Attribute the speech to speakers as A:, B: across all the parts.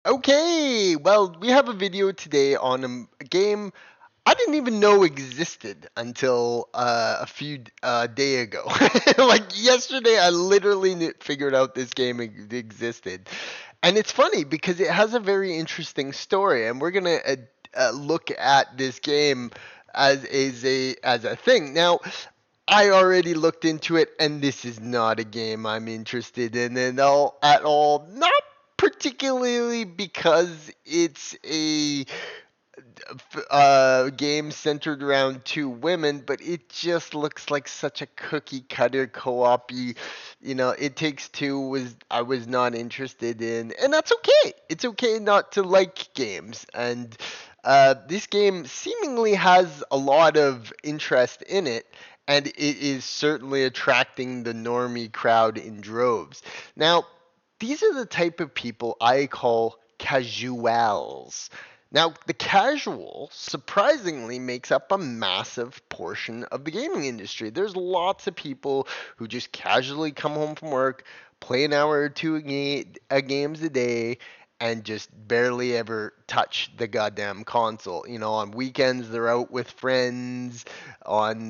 A: Okay, well, we have a video today on a game I didn't even know existed until a few day ago. Like yesterday, I literally figured out this game existed, and it's funny because it has a very interesting story, and we're gonna look at this game as a thing. Now, I already looked into it, and this is not a game I'm interested in at all. Not particularly because it's a game centered around two women, but it just looks like such a cookie cutter co-op. It Takes Two was I was not interested in, and that's okay. It's okay not to like games, and this game seemingly has a lot of interest in it. And it is certainly attracting the normie crowd in droves. Now, these are the type of people I call casuals. Now, the casual surprisingly makes up a massive portion of the gaming industry. There's lots of people who just casually come home from work, play an hour or two games a day, and just barely ever touch the goddamn console. On weekends they're out with friends. On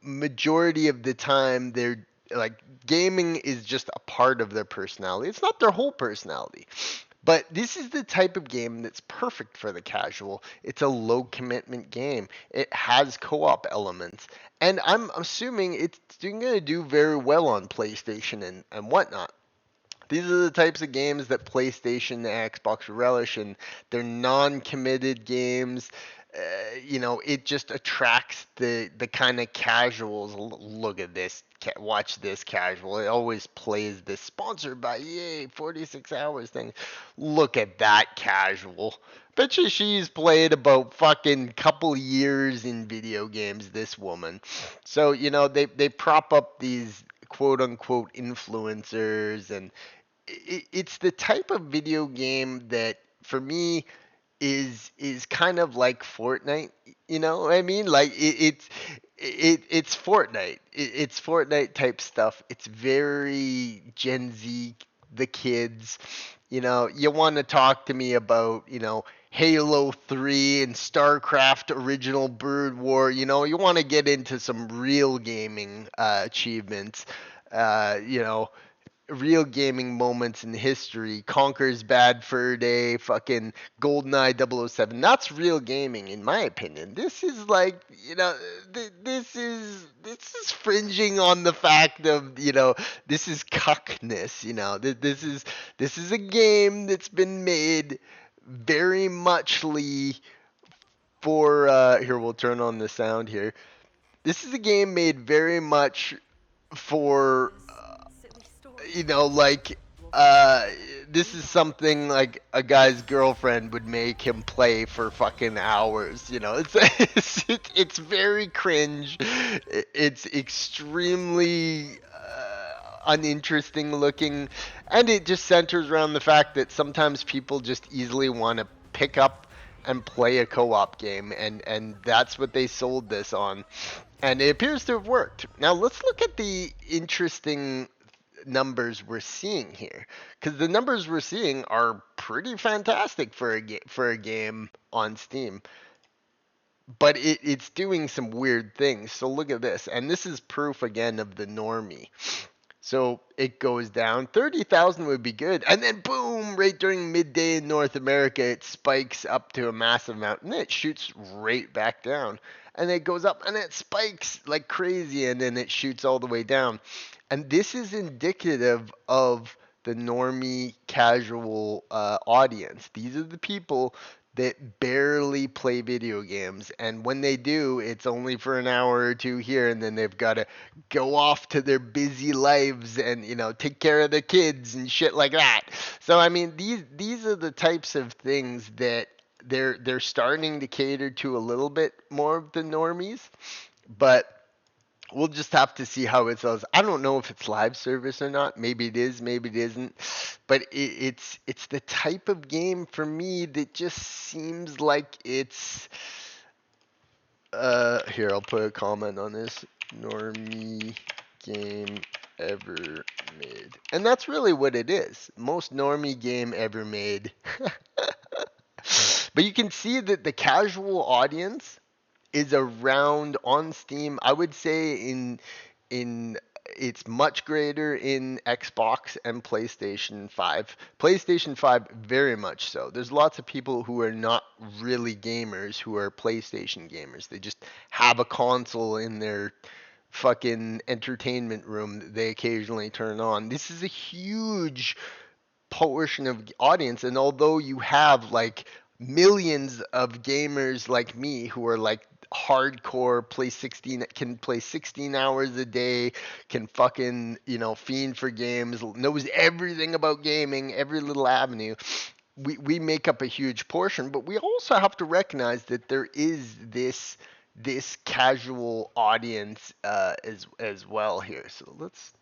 A: majority of the time they're like gaming is just a part of their personality. It's not their whole personality. But this is the type of game that's perfect for the casual. It's a low commitment game. It has co-op elements. And I'm assuming it's going to do very well on PlayStation and whatnot. These are the types of games that PlayStation and Xbox relish, and they're non-committed games. It just attracts the kind of casuals. Look at this, watch this casual. It always plays this sponsored by EA 46 hours thing. Look at that casual. Bet you she's played about fucking couple years in video games. This woman. So they prop up these quote unquote influencers, and it's the type of video game that for me is kind of like Fortnite. You know what I mean? Like it's Fortnite. It's Fortnite type stuff. It's very Gen Z, the kids. You want to talk to me about Halo 3 and StarCraft Original Bird War. You want to get into some real gaming achievements. You know, real gaming moments in history. Conker's Bad Fur Day, fucking GoldenEye 007. That's real gaming, in my opinion. This is like, this is fringing on the fact of, this is cuckness. This is a game that's been made very muchly for. Here, we'll turn on the sound here. This is a game made very much for like uh this is something like a guy's girlfriend would make him play for fucking hours. It's very cringe. It's extremely uninteresting looking, and it just centers around the fact that sometimes people just easily want to pick up and play a co-op game, and that's what they sold this on, and it appears to have worked. Now let's look at the interesting numbers we're seeing here, because the numbers we're seeing are pretty fantastic for a game on Steam. But it's doing some weird things. So look at this, and this is proof again of the normie. So it goes down. 30,000 would be good. And then boom, right during midday in North America, it spikes up to a massive amount. And then it shoots right back down. And it goes up and it spikes like crazy. And then it shoots all the way down. And this is indicative of the normie casual audience. These are the people that barely play video games, and when they do, it's only for an hour or two here, and then they've got to go off to their busy lives and take care of the kids and shit like that. So I mean, these are the types of things that they're starting to cater to a little bit more of the normies, but we'll just have to see how it goes. I don't know if it's live service or not. Maybe it is, maybe it isn't. But it's the type of game for me that just seems like it's here, I'll put a comment on this. Normie game ever made. And that's really what it is. Most normie game ever made. But you can see that the casual audience is around on Steam. I would say in it's much greater in Xbox and PlayStation 5. PlayStation 5 very much so. There's lots of people who are not really gamers who are PlayStation gamers. They just have a console in their fucking entertainment room that they occasionally turn on. This is a huge portion of audience, and although you have like millions of gamers like me who are like hardcore play 16 can play 16 hours a day, can fucking fiend for games, knows everything about gaming, every little avenue, we make up a huge portion. But we also have to recognize that there is this casual audience as well here. So let's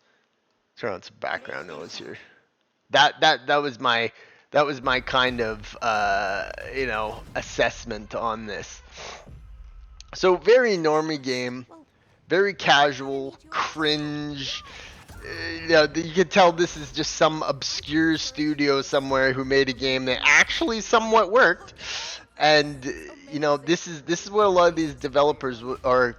A: turn on some background noise here. That was my kind of assessment on this. So very normie game, very casual, cringe. You can tell this is just some obscure studio somewhere who made a game that actually somewhat worked. And this is what a lot of these developers or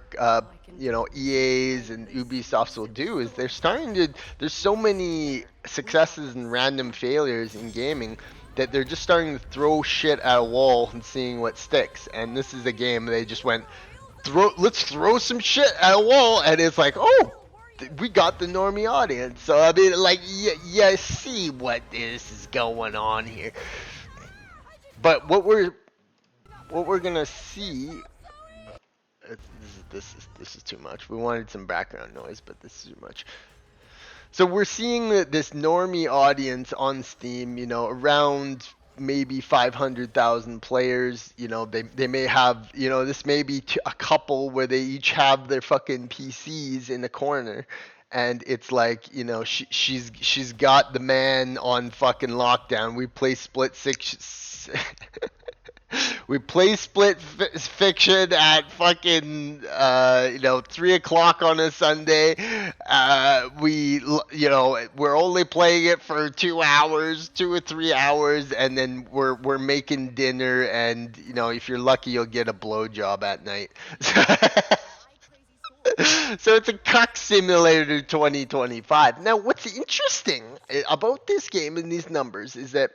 A: EAs and Ubisofts will do, is they're starting to, there's so many successes and random failures in gaming that they're just starting to throw shit at a wall and seeing what sticks. And this is a game they just went, let's throw some shit at a wall, and it's like, oh, we got the normie audience. So I mean, like, you see what this is going on here. But what we're gonna see, this is too much. We wanted some background noise, but this is too much. So we're seeing this normie audience on Steam, around maybe 500,000 players. They may have, this may be a couple where they each have their fucking PCs in the corner. And it's like, she's got the man on fucking lockdown. We play split six. We play split fiction at fucking 3 o'clock on a Sunday. We're only playing it for 2 hours, 2 or 3 hours, and then we're making dinner, and if you're lucky you'll get a blowjob at night. So it's a Cuck Simulator 2025. Now, what's interesting about this game and these numbers is that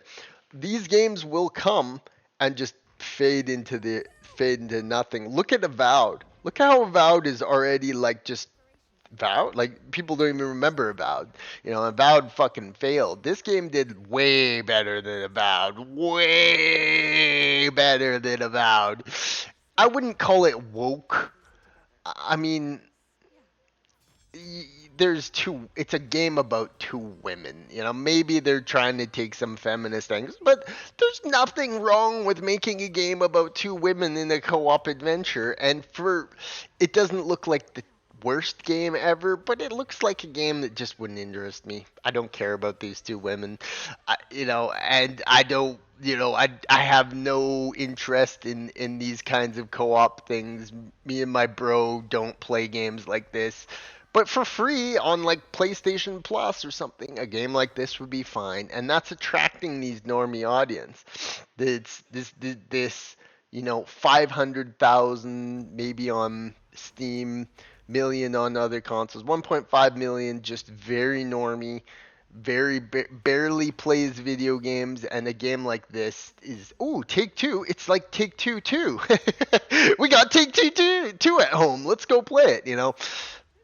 A: these games will come and just fade into nothing. Look at Avowed. Look how Avowed is already like just Avowed. Like, people don't even remember Avowed. Avowed fucking failed. This game did way better than Avowed. Way better than Avowed. I wouldn't call it woke. I mean, it's a game about two women. Maybe they're trying to take some feminist things, but there's nothing wrong with making a game about two women in a co-op adventure. And it doesn't look like the worst game ever, but it looks like a game that just wouldn't interest me. I don't care about these two women. And I don't, I have no interest in these kinds of co-op things. Me and my bro don't play games like this. But for free on like PlayStation Plus or something, a game like this would be fine, and that's attracting these normie audience. It's this 500,000 maybe on Steam, million on other consoles, 1.5 million just very normie, barely plays video games, and a game like this is, Take-Two. It's like Take-Two too. We got Take-Two too at home. Let's go play it.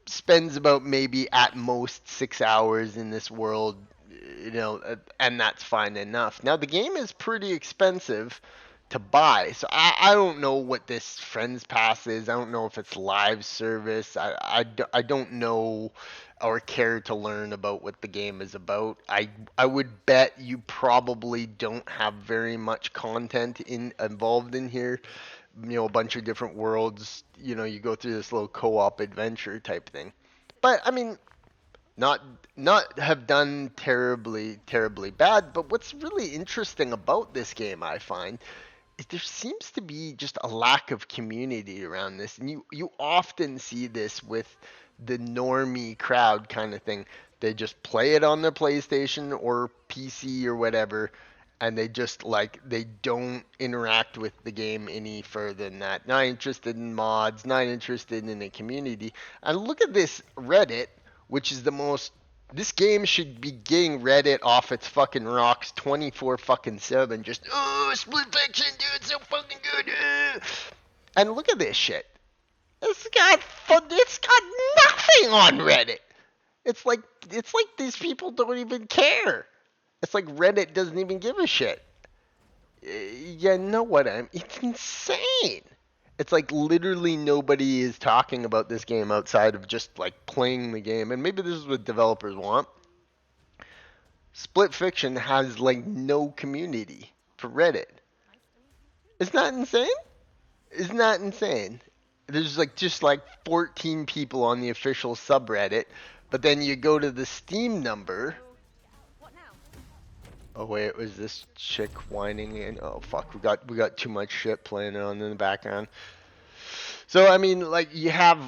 A: Spends about maybe at most 6 hours in this world, and that's fine enough. Now, the game is pretty expensive to buy, so I don't know what this Friends Pass is. I don't know if it's live service. I don't know or care to learn about what the game is about. I would bet you probably don't have very much content involved in here. A bunch of different worlds. You go through this little co-op adventure type thing. But I mean, not have done terribly bad. But what's really interesting about this game, I find, is there seems to be just a lack of community around this, and you often see this with the normie crowd kind of thing. They just play it on their PlayStation or PC or whatever, and they just like they don't interact with the game any further than that. Not interested in mods, not interested in the community. And look at this Reddit, which is the most. This game should be getting Reddit off its fucking rocks 24 fucking 7. Just, oh, Split Fiction, dude, so fucking good. And look at this shit. It's got nothing on Reddit. It's like it's like these people don't even care. It's like Reddit doesn't even give a shit. You know what I'm? It's insane. It's like literally nobody is talking about this game outside of just like playing the game. And maybe this is what developers want. Split Fiction has like no community for Reddit. Isn't that insane? Isn't that insane? There's like just like 14 people on the official subreddit, but then you go to the Steam number. Oh wait, was this chick whining in? Oh fuck, we got too much shit playing on in the background. So I mean, like you have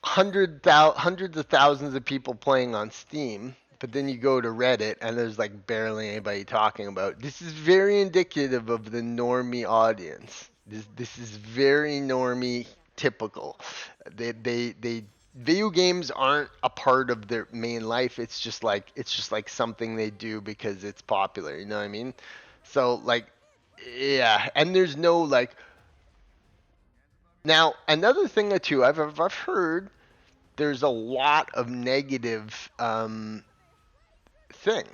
A: hundreds of thousands of people playing on Steam, but then you go to Reddit and there's like barely anybody talking about it. This is very indicative of the normie audience. This is very normie typical. They video games aren't a part of their main life. It's just like something they do because it's popular. You know what I mean? So like, yeah, and there's no like. Now another thing or two I've heard there's a lot of negative thing.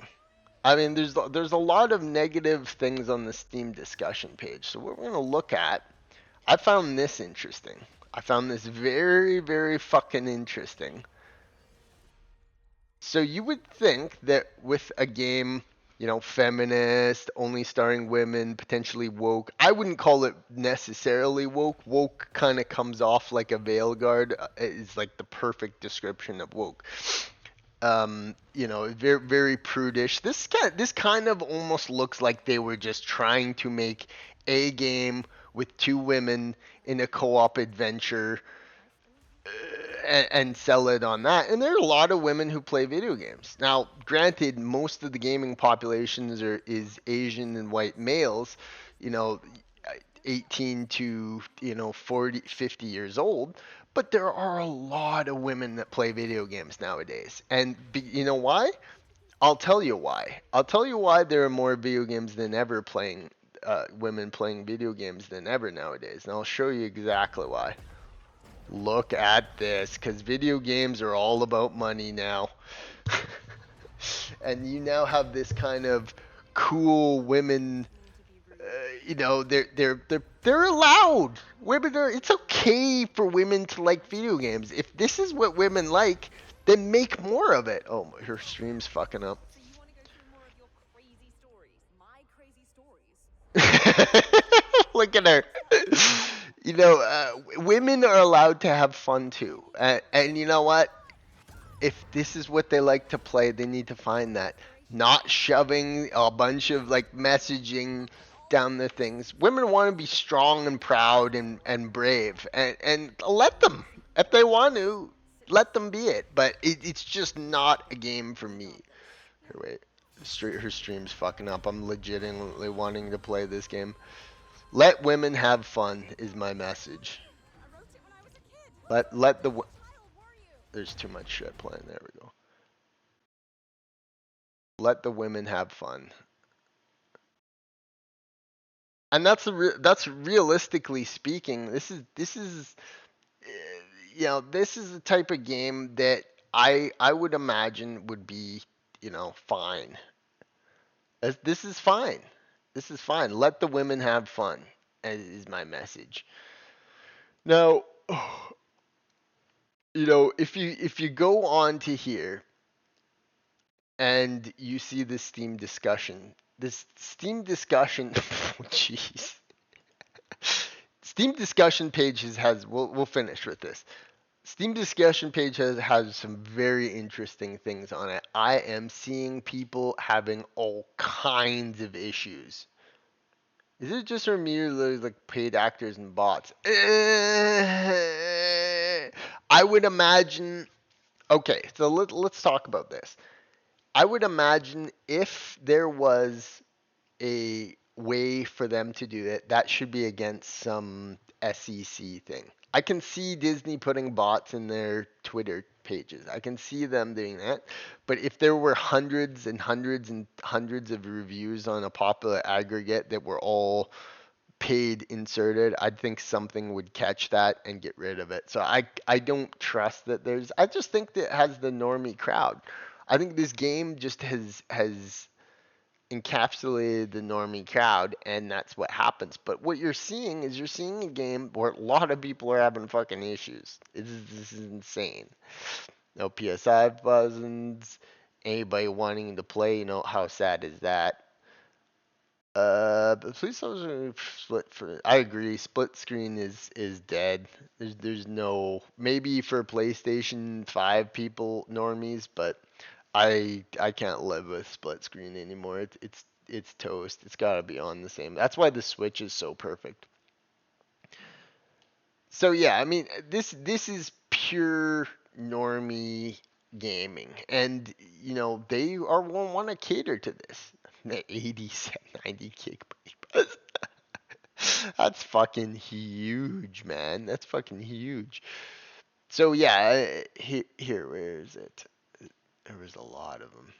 A: I mean, there's a lot of negative things on the Steam discussion page. So what we're gonna look at, I found this interesting. I found this very, very fucking interesting. So you would think that with a game, feminist, only starring women, potentially woke. I wouldn't call it necessarily woke. Woke kind of comes off like a veil guard. Is like the perfect description of woke. Very very prudish. This kind of almost looks like they were just trying to make a game with two women in a co-op adventure and sell it on that. And there are a lot of women who play video games. Now, granted, most of the gaming populations is Asian and white males, you know, 18 to 40, 50 years old. But there are a lot of women that play video games nowadays. And you know why? I'll tell you why. I'll tell you why there are more video games than ever playing, women playing video games than ever nowadays. And I'll show you exactly why. Look at this, because video games are all about money now. And you now have this kind of cool women, they're allowed. It's okay for women to like video games. If this is what women like, then make more of it. Oh, her stream's fucking up. Look at her. Women are allowed to have fun too. And you know what? If this is what they like to play, they need to find that. Not shoving a bunch of like messaging down their things. Women want to be strong and proud and brave. And let them. If they want to, let them be it. But it's just not a game for me. Here, wait. Her stream's fucking up. I'm legitimately wanting to play this game. Let women have fun is my message. Let the There's too much shit playing. There we go. Let the women have fun. And that's realistically speaking, this is this is the type of game that I would imagine would be, fine. This is fine. This is fine. Let the women have fun, is my message. Now, if you go on to here and you see this Steam discussion, oh, jeez. Steam discussion pages we'll finish with this. Steam discussion page has some very interesting things on it. I am seeing people having all kinds of issues. Is it just merely like paid actors and bots? I would imagine Okay, so let's talk about this. I would imagine if there was a way for them to do it, that should be against some SEC thing. I can see Disney putting bots in their Twitter pages. I can see them doing that. But if there were hundreds and hundreds and hundreds of reviews on a popular aggregate that were all paid inserted, I think something would catch that and get rid of it. So I don't trust that there's I just think that it has the normie crowd. I think this game just has encapsulated the normie crowd, and that's what happens. But what you're seeing is you're seeing a game where a lot of people are having fucking issues. This is insane. No PSI buttons, anybody wanting to play, how sad is that? But please also split for. I agree. Split screen is dead. There's no maybe for PlayStation 5 people normies, but I can't live with split screen anymore. It's toast. It's got to be on the same. That's why the Switch is so perfect. So yeah, I mean this is pure normie gaming, and they are want to cater to this. The 80 cent 90 gig. That's fucking huge, man. That's fucking huge. So yeah, here, where is it? There was a lot of them.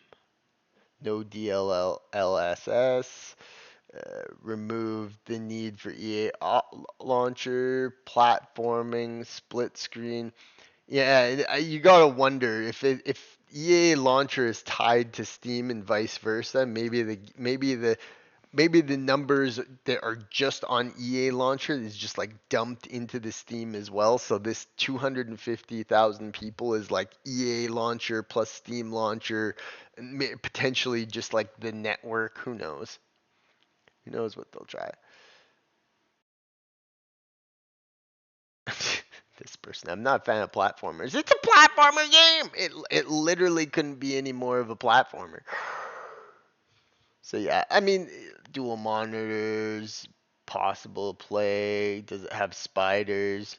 A: No DLLSS. Removed the need for EA launcher, platforming, split screen. Yeah, you gotta wonder if EA launcher is tied to Steam and vice versa. Maybe the numbers that are just on EA launcher is just like dumped into the Steam as well. So this 250,000 people is like EA launcher plus Steam launcher, and potentially just like the network. Who knows? Who knows what they'll try? This person, I'm not a fan of platformers. It's a platformer game. It literally couldn't be any more of a platformer. So yeah, I mean, dual monitors, possible play. Does it have spiders?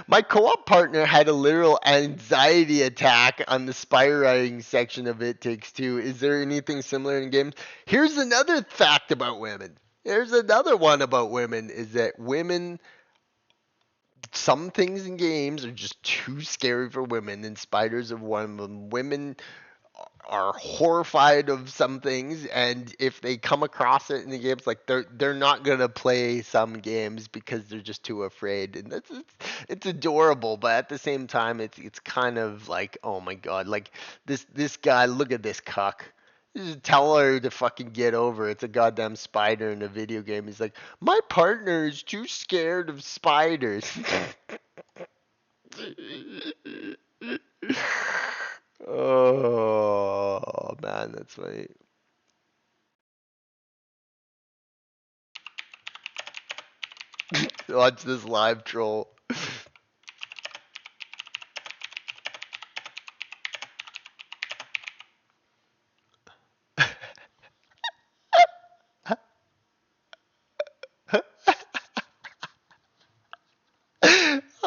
A: My co-op partner had a literal anxiety attack on the spy writing section of It Takes Two. Is there anything similar in games? Here's another fact about women. Here's another one about women is that some things in games are just too scary for women, and spiders are one of them. Women are horrified of some things, and if they come across it in the games, like they're not gonna play some games because they're just too afraid, and it's adorable, but at the same time, it's kind of like, oh my god, like this guy, look at this cuck. Just tell her to fucking get over it. It's a goddamn spider in a video game. He's like, my partner is too scared of spiders. Oh man, that's funny. Watch this live troll.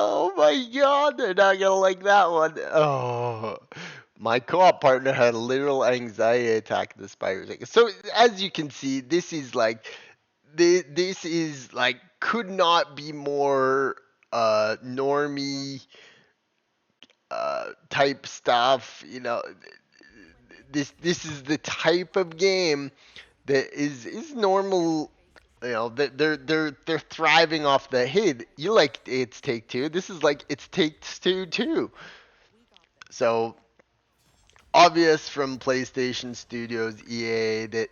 A: Oh my god, they're not gonna like that one. Oh, my co-op partner had a literal anxiety attack at the spider thing. So as you can see, this is like could not be more normie type stuff. This is the type of game that is normal. They're thriving off the, hey, you like It's Take Two. This is like It's Takes Two too. So obvious from PlayStation Studios, EA, that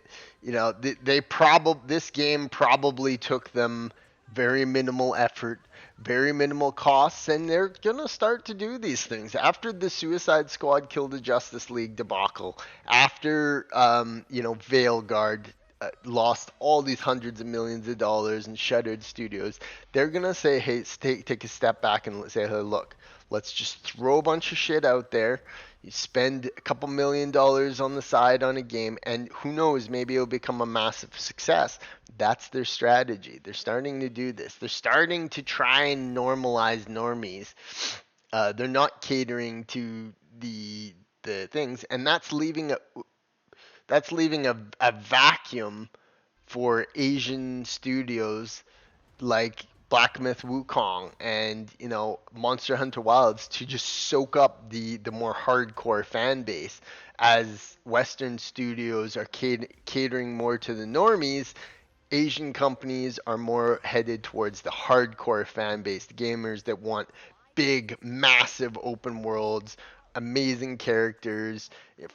A: they probably this game probably took them very minimal effort, very minimal costs, and they're gonna start to do these things after the Suicide Squad killed the Justice League debacle, after Veilguard. Lost all these hundreds of millions of dollars and shuttered studios. They're gonna say, "Hey, take a step back and say, hey, look, Let's just throw a bunch of shit out there. You spend a couple $1 million on the side on a game, and who knows, maybe it'll become a massive success. That's their strategy. They're starting to do this. They're starting to try and normalize normies. They're not catering to the things, and that's leaving a vacuum for Asian studios like Black Myth Wukong and Monster Hunter Wilds to just soak up the more hardcore fan base, as Western studios are catering more to the normies. Asian companies are more headed towards the hardcore fan base, the gamers that want big, massive open worlds, amazing characters,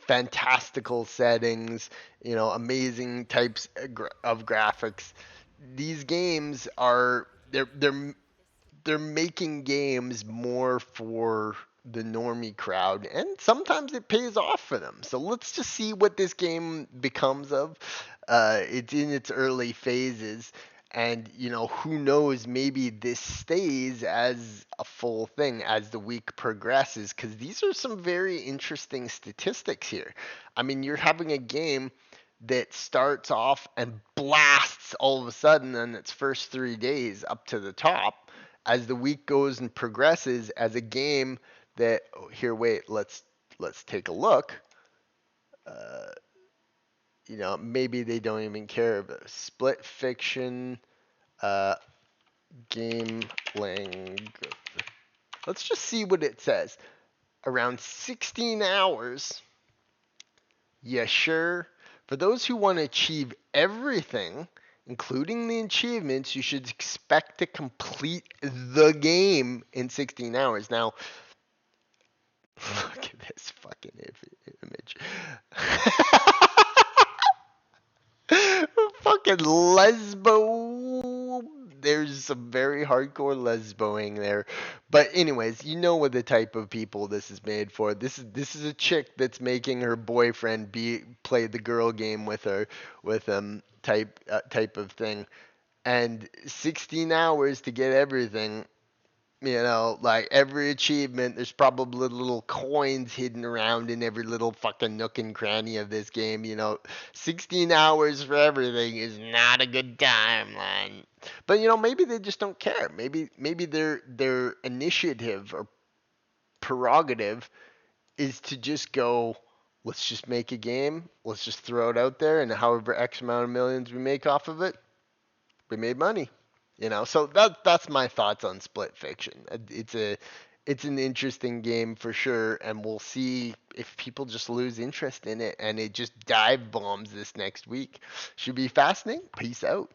A: fantastical settings, amazing types of graphics. These games are they're making games more for the normie crowd, and sometimes it pays off for them. So let's just see what this game becomes of. It's in its early phases, and who knows? Maybe this stays as a full thing as the week progresses, because these are some very interesting statistics here. I mean, you're having a game that starts off and blasts all of a sudden in its first 3 days up to the top. As the week goes and progresses, as a game that here, wait, let's take a look. uh, Maybe they don't even care about split fiction, uh, game length. Let's just see what it says. Around 16 hours. Yeah, sure. For those who want to achieve everything, including the achievements, you should expect to complete the game in 16 hours. Now, look at this fucking image. Fucking lesbo. There's some very hardcore lesboing there. But anyways, you know what the type of people this is made for. This is a chick that's making her boyfriend play the girl game with her, with type of thing. And 16 hours to get everything. Like every achievement, there's probably little coins hidden around in every little fucking nook and cranny of this game. 16 hours for everything is not a good timeline. But maybe they just don't care. Maybe their initiative or prerogative is to just go, let's just make a game, let's just throw it out there, and however X amount of millions we make off of it, we made money. So that's my thoughts on Split Fiction. It's an interesting game for sure, and we'll see if people just lose interest in it and it just dive bombs this next week. Should be fascinating. Peace out.